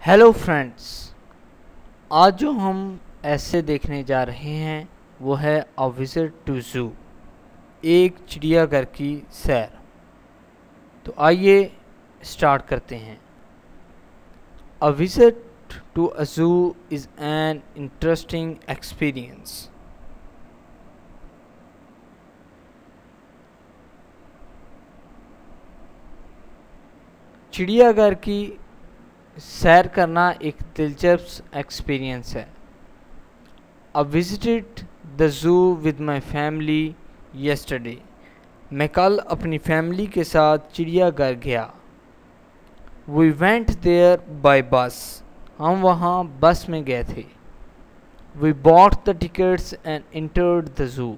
Hello friends, आज जो हम ऐसे देखने जा रहे हैं वो है अ विजिट टू ज़ू, एक चिड़ियाघर की सैर। तो आइए स्टार्ट करते हैं। A visit to a zoo is an interesting experience. चिड़ियाघर की सैर करना एक दिलचस्प एक्सपीरियंस है। I visited the zoo with my family yesterday. मैं कल अपनी फैमिली के साथ चिड़ियाघर गया। We went there by bus. हम वहाँ बस में गए थे। We bought the tickets and entered the zoo.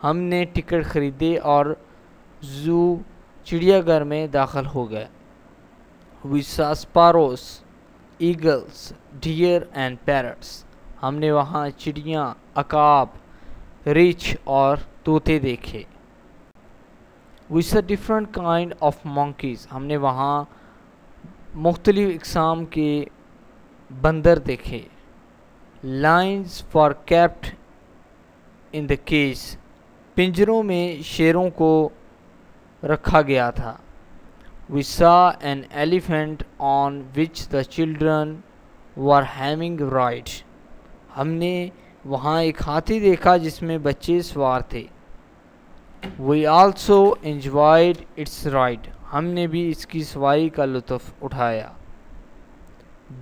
हमने टिकट खरीदे और जू चिड़ियाघर में दाखिल हो गए। We saw sparrows, eagles, deer and parrots. हमने वहाँ चिड़ियाँ, अकाब, रिछ और तोते देखे। We saw different kind of monkeys. हमने वहाँ मुख्तलिफ इक़साम के बंदर देखे। Lions were kept in the cage. पिंजरों में शेरों को रखा गया था। We saw an elephant on which the children were having a ride. हमने वहाँ एक हाथी देखा जिसमें बच्चे सवार थे। We also enjoyed its ride. हमने भी इसकी सवारी का लुत्फ़ उठाया।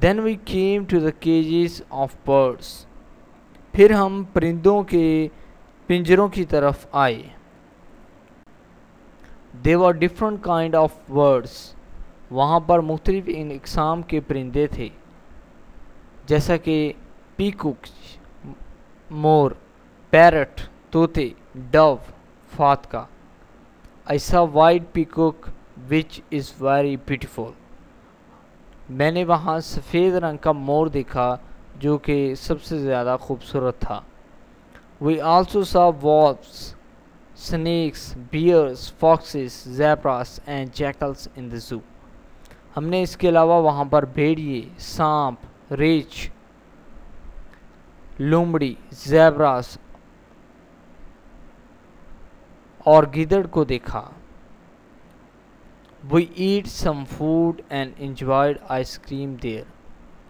Then we came to the cages of birds. फिर हम परिंदों के पिंजरों की तरफ आए। There were different kind of birds. वहाँ पर मुख्तलिफ इक़साम के परिंदे थे, जैसा कि पीकॉक, मोर, पैरट, तोते, Dove, फातका। I saw white peacock which is very beautiful. मैंने वहाँ सफ़ेद रंग का मोर देखा जो कि सबसे ज़्यादा खूबसूरत था। We also saw wolves, snakes, bears, foxes, zebras and jackals in the zoo. हमने इसके अलावा वहाँ पर भेड़िए, सांप, रीछ, लोमड़ी, ज़ेब्रास और गिदड़ को देखा। We eat some food and enjoyed ice cream there.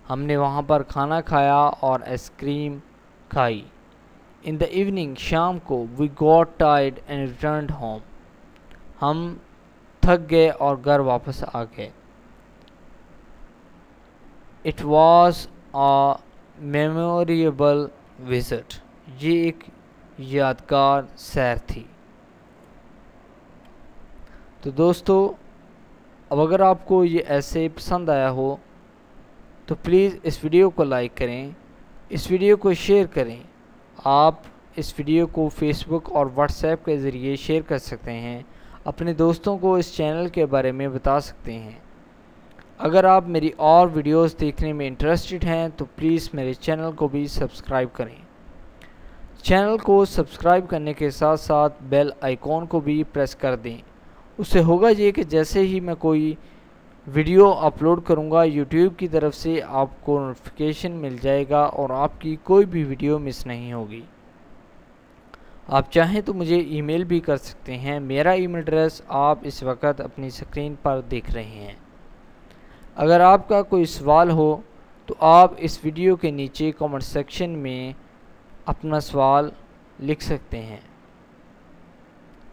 हमने वहाँ पर खाना खाया और आइसक्रीम खाई। In the evening, शाम को we got tired and returned home. हम थक गए और घर वापस आ गए। It was a memorable visit. ये एक यादगार सैर थी। तो दोस्तों, अब अगर आपको ये ऐसे पसंद आया हो तो प्लीज़ इस वीडियो को लाइक करें, इस वीडियो को शेयर करें। आप इस वीडियो को फेसबुक और व्हाट्सएप के ज़रिए शेयर कर सकते हैं, अपने दोस्तों को इस चैनल के बारे में बता सकते हैं। अगर आप मेरी और वीडियोस देखने में इंटरेस्टेड हैं तो प्लीज़ मेरे चैनल को भी सब्सक्राइब करें। चैनल को सब्सक्राइब करने के साथ साथ बेल आइकॉन को भी प्रेस कर दें। उससे होगा ये कि जैसे ही मैं कोई वीडियो अपलोड करूंगा यूट्यूब की तरफ से आपको नोटिफिकेशन मिल जाएगा और आपकी कोई भी वीडियो मिस नहीं होगी। आप चाहें तो मुझे ईमेल भी कर सकते हैं। मेरा ईमेल एड्रेस आप इस वक्त अपनी स्क्रीन पर देख रहे हैं। अगर आपका कोई सवाल हो तो आप इस वीडियो के नीचे कमेंट सेक्शन में अपना सवाल लिख सकते हैं।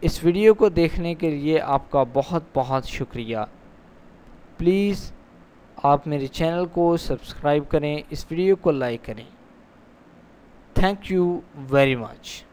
इस वीडियो को देखने के लिए आपका बहुत बहुत शुक्रिया। प्लीज़ आप मेरे चैनल को सब्सक्राइब करें, इस वीडियो को लाइक करें। Thank you very much.